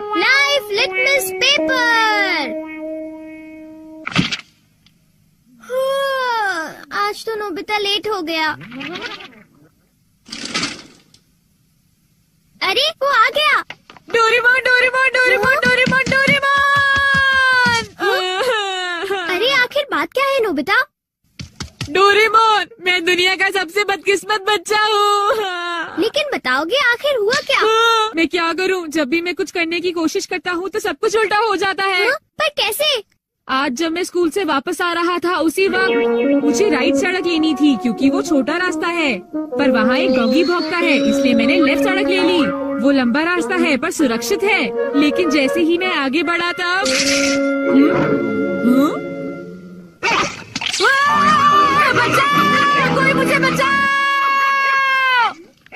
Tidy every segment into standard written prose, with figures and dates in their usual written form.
Life litmus paper. आज तो Nobita late हो गया। अरे वो आ गया। Doraemon Doraemon Doraemon Doraemon Doraemon. अरे आखिर बात क्या है नोबिता? डोरेमोन, मैं दुनिया का सबसे बदकिस्मत बच्चा हूँ। लेकिन बताओगे आखिर हुआ क्या? मैं क्या करूँ? जब भी मैं कुछ करने की कोशिश करता हूँ तो सब कुछ उल्टा हो जाता है। पर कैसे? आज जब मैं स्कूल से वापस आ रहा था उसी वक्त मुझे राइट सड़क लेनी थी क्योंकि वो छोटा रास्ता है, पर वहाँ एक डॉगी भौंकता है, इसलिए मैंने लेफ्ट सड़क ले ली। वो लंबा रास्ता है पर सुरक्षित है, लेकिन जैसे ही मैं आगे बढ़ा तब बचाओ! कोई मुझे बचाओ!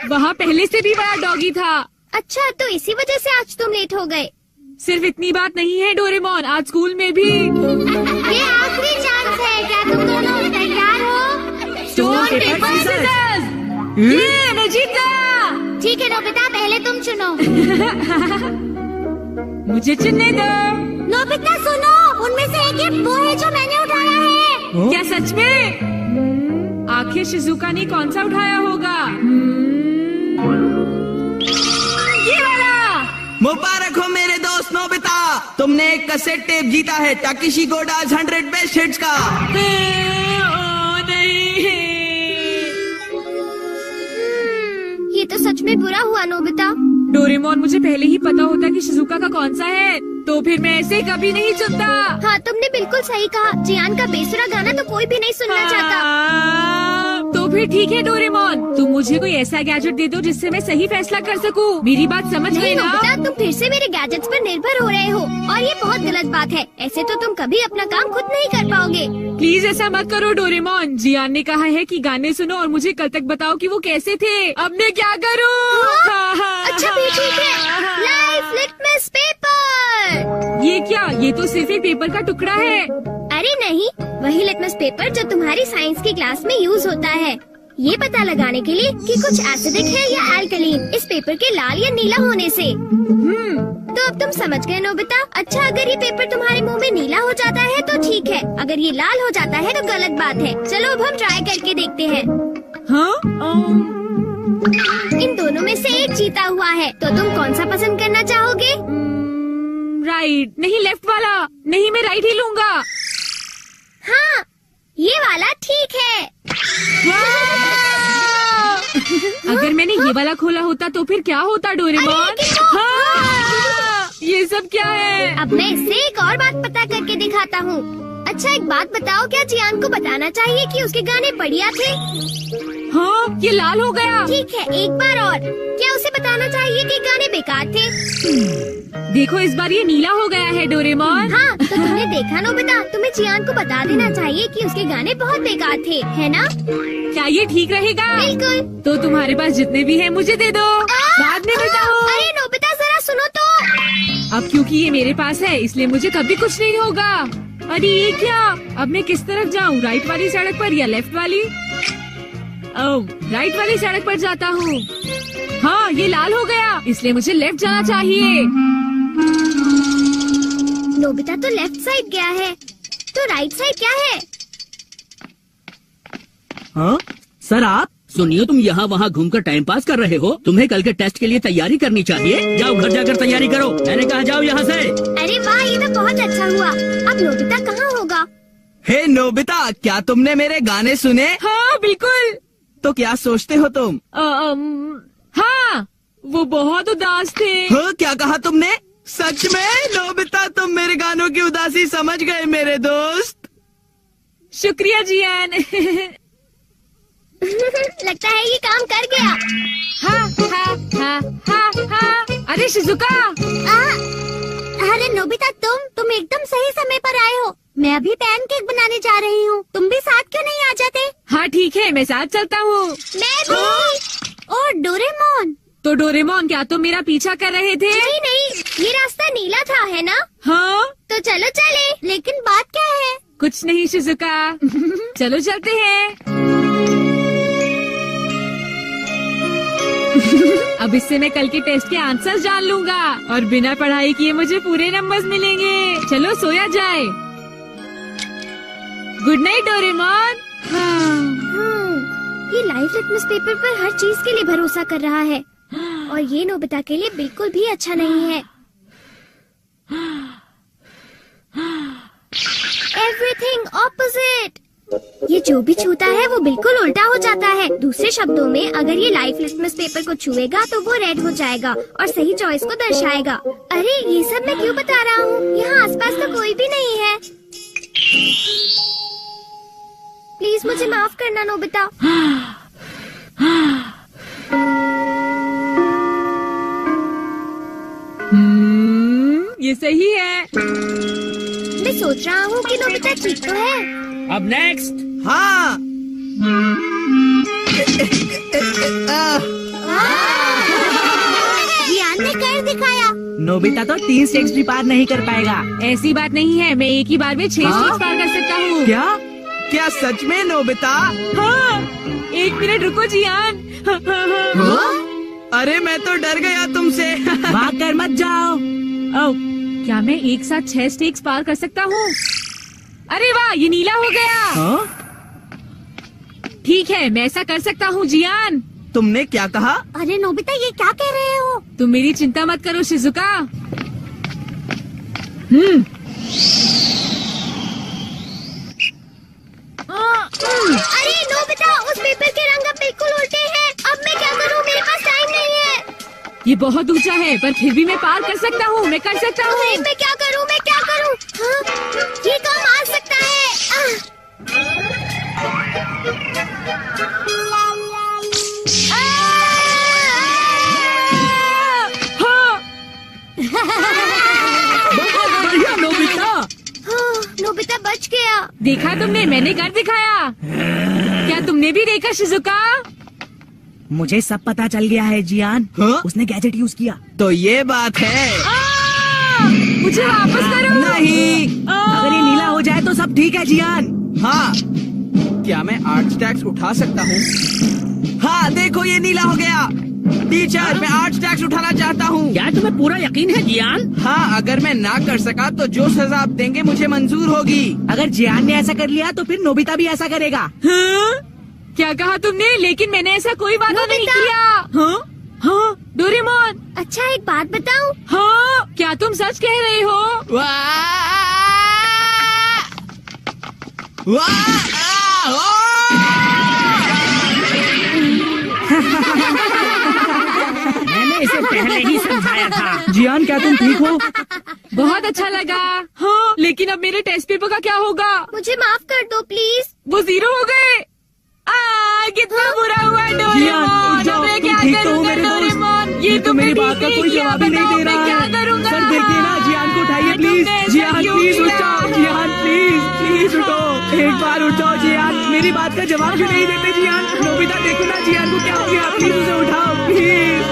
वहाँ पहले से भी बड़ा डॉगी था। अच्छा, तो इसी वजह से आज तुम लेट हो गए। सिर्फ इतनी बात नहीं है डोरेमोन, आज स्कूल में भी ये आखिरी चांस है। क्या तुम दोनों तैयार हो? Stone paper scissors. ये मैं जीता। ठीक है नोबिता, पहले तुम चुनो। मुझे चुनने दो। नोबिता सुनो, उनमें से एक ये वो है जो मैंने उठाया है। क्या सच में? आखिर शिजुका ने कौन सा उठाया होगा? ये वाला। मुबारक हो मेरे दोस्त नोबिता, तुमने एक कैसेट टेप जीता है ताकेशी गोडाज 100 बेस्ट हिट्स का। ये तो सच में बुरा हुआ नोबिता। डोरेमोन, मुझे पहले ही पता होता कि शिजुका का कौन सा है तो फिर मैं ऐसे कभी नहीं चुनता। हाँ, तुमने बिल्कुल सही कहा। जियान का बेसुरा गाना तो कोई भी नहीं सुनना चाहता। तो फिर ठीक है डोरेमोन, तुम मुझे कोई ऐसा गैजेट दे दो जिससे मैं सही फैसला कर सकूं। मेरी बात समझ गए ना? नोबिता, तुम फिर से मेरे गैजेट्स पर निर्भर हो रहे हो और ये बहुत गलत बात है। ऐसे तो तुम कभी अपना काम खुद नहीं कर पाओगे। प्लीज ऐसा मत करो डोरेमोन। जियान ने कहा है कि गाने सुनो और मुझे कल तक बताओ कि वो कैसे थे। अब मैं क्या करूं? अच्छा भी ठीक है। Life litmus paper. ये क्या? ये तो सिर्फ एक पेपर का टुकड़ा है। अरे नहीं, वही लिटमस पेपर जो तुम्हारी साइंस की क्लास में यूज होता है, ये पता लगाने के लिए कि कुछ एसिडिक है या एल्कलीन इस पेपर के लाल या नीला होने से। तो अब तुम समझ गए नोबिता। अच्छा, अगर ये पेपर तुम्हारे मुंह में नीला हो जाता है तो ठीक है, अगर ये लाल हो जाता है तो गलत बात है। चलो अब हम ट्राई करके देखते हैं। हाँ? इन दोनों में से एक जीता हुआ है, तो तुम कौन सा पसंद करना चाहोगे? राइट। नहीं, लेफ्ट वाला। नहीं, मैं राइट ही लूंगा। हाँ, ये वाला ठीक है। अगर मैंने ये वाला खोला होता तो फिर क्या होता डोरेमोन? ये सब क्या है? अब मैं इससे एक और बात पता करके दिखाता हूँ। अच्छा, एक बात बताओ, क्या जियान को बताना चाहिए कि उसके गाने बढ़िया थे? हाँ, ये लाल हो गया। ठीक है, एक बार और, क्या उसे बताना चाहिए कि गाने बेकार थे? देखो, इस बार ये नीला हो गया है डोरेमोन। हाँ, तो तुमने देखा नोबिता, तुम्हें जियान को बता देना चाहिए कि उसके गाने बहुत बेकार थे, है ना? क्या ये ठीक रहेगा? बिल्कुल। तो तुम्हारे पास जितने भी हैं मुझे दे दो, बाद में बताओ। अरे नोबिता, जरा सुनो तो। अब क्योंकि ये मेरे पास है इसलिए मुझे कभी कुछ नहीं होगा। अरे ये क्या? अब मैं किस तरफ जाऊँ, राइट वाली सड़क पर या लेफ्ट वाली? ओह, राइट वाली सड़क पर जाता हूँ। हाँ, ये लाल हो गया, इसलिए मुझे लेफ्ट जाना चाहिए। नोबिता तो लेफ्ट साइड गया है, तो राइट साइड क्या है? हाँ सर, आप सुनिए, तुम यहाँ वहाँ घूमकर टाइम पास कर रहे हो। तुम्हें कल के टेस्ट के लिए तैयारी करनी चाहिए। जाओ घर जाकर तैयारी करो। मैंने कहा जाओ यहाँ से। अरे वाह, ये तो बहुत अच्छा हुआ। अब नोबिता कहाँ होगा? हे नोबिता, क्या तुमने मेरे गाने सुने? हाँ बिल्कुल। तो क्या सोचते हो तुम? हाँ, वो बहुत उदास थे। हाँ, क्या कहा तुमने? सच में नोबिता, तुम मेरे गानों की उदासी समझ गए मेरे दोस्त। शुक्रिया जियान। लगता है ये काम कर गया। हाँ हाँ हाँ हाँ हाँ। अरे शिजुका। अरे नोबिता, तुम एकदम सही समय पर आए हो। मैं अभी पैनकेक बनाने जा रही हूँ, तुम भी साथ क्यों नहीं आ जाते? हाँ ठीक है, मैं साथ चलता हूँ। मैं भी। और डोरेमोन। तो डोरेमोन, क्या तुम मेरा पीछा कर रहे थे? नहीं, ये रास्ता नीला था, है ना? हाँ। तो चलो चले। लेकिन बात क्या है? कुछ नहीं शिजुका। चलो चलते हैं। अब इससे मैं कल के टेस्ट के आंसर जान लूंगा और बिना पढ़ाई किए मुझे पूरे नंबर्स मिलेंगे। चलो सोया जाए। Good night Doraemon. ये लाइफ लिटमस पेपर पर हर चीज के लिए भरोसा कर रहा है और ये नोबिता के लिए बिल्कुल भी अच्छा नहीं है। Everything opposite. ये जो भी छूता है वो बिल्कुल उल्टा हो जाता है। दूसरे शब्दों में अगर ये लाइफ लिटमस पेपर को छुएगा तो वो रेड हो जाएगा और सही चॉइस को दर्शाएगा। अरे ये सब मैं क्यों बता रहा हूँ? यहाँ आसपास तो कोई भी नहीं है। प्लीज मुझे माफ करना नोबिता। ये सही है। मैं सोच रहा हूँ कि नोबिता ठीक तो है। अब नेक्स्ट। हाँ। जियान ने कर दिखाया। नोबिता तो 3 स्टेप्स भी पार नहीं कर पाएगा। ऐसी बात नहीं है, मैं एक ही बार में 6 स्टेप्स पार कर सकता हूँ। क्या? क्या सच में नोबिता? हाँ, 1 मिनट रुको जियान। अरे मैं तो डर गया तुमसे। भाग कर मत जाओ। ओह, क्या मैं एक साथ 6 स्टेप्स पार कर सकता हूँ? अरे वाह, ये नीला हो गया। हाँ? ठीक है, मैं ऐसा कर सकता हूँ जियान। तुमने क्या कहा? अरे नोबिता ये क्या कह रहे हो? तुम मेरी चिंता मत करो शिजुका। अरे नोबिता उस पेपर के रंग अब बिल्कुल उल्टे हैं। अब मैं क्या करूँ? मेरे पास टाइम नहीं है। ये बहुत ऊंचा है पर फिर भी मैं पार कर सकता हूँ। मैं कर सकता हूँ। अरे मैं क्या करूँ? मैं क्या करूँ? हाँ? ये काम आ सकता है। हाँ, बहुत बढ़िया नोबिता। हाँ, नोबिता बच गया। देखा तुमने, मैंने कर दिखाया। क्या तुमने भी देखा शिजुका? मुझे सब पता चल गया है जियान। हाँ? उसने गैजेट यूज किया। तो ये बात है। मुझे वापस करो। नहीं। अगर ये नीला हो जाए तो सब ठीक है जियान। हाँ। क्या मैं 8 स्टैक्स उठा सकता हूँ? हाँ देखो ये नीला हो गया। टीचर मैं 8 स्टैक्स उठाना चाहता हूँ। क्या तुम्हें पूरा यकीन है जियान? हाँ अगर मैं ना कर सका तो जो सजा आप देंगे मुझे मंजूर होगी। अगर जियान ने ऐसा कर लिया तो फिर नोबिता भी ऐसा करेगा। हाँ? क्या कहा तुमने? लेकिन मैंने ऐसा कोई वादा नहीं नोबिता। किया। हाँ? हाँ? डोरेमोन। अच्छा एक बात बताऊं? हाँ? क्या तुम सच कह रहे हो? वाह! मैंने इसे पहले ही समझाया था। जियान क्या तुम ठीक हो? बहुत अच्छा लगा। हाँ, लेकिन अब मेरे टेस्ट पेपर का क्या होगा? मुझे माफ कर दो प्लीज। वो 0 हो गए। कितना बुरा हुआ जियान, डोरेमोन। उठ जाओ, अब मैं तुम क्या ठीक तो हो करूंगा मेरे दोस्त? डोरेमोन? ये तो मेरी बात का कोई जवाब ही नहीं दे रहा क्या है। करूंगा? सर देखिए ना, जियान को उठाइए प्लीज। तुमने ऐसा जियान क्यों प्लीज उठ किया? जाओ। जियान प्लीज उठो। एक बार उठ जाओ जियान। मेरी बात का जवाब क्यों नहीं देते जियान? नोबिता देखो ना जियान को क्या हो गया। प्लीज उसे उठाओ प्लीज।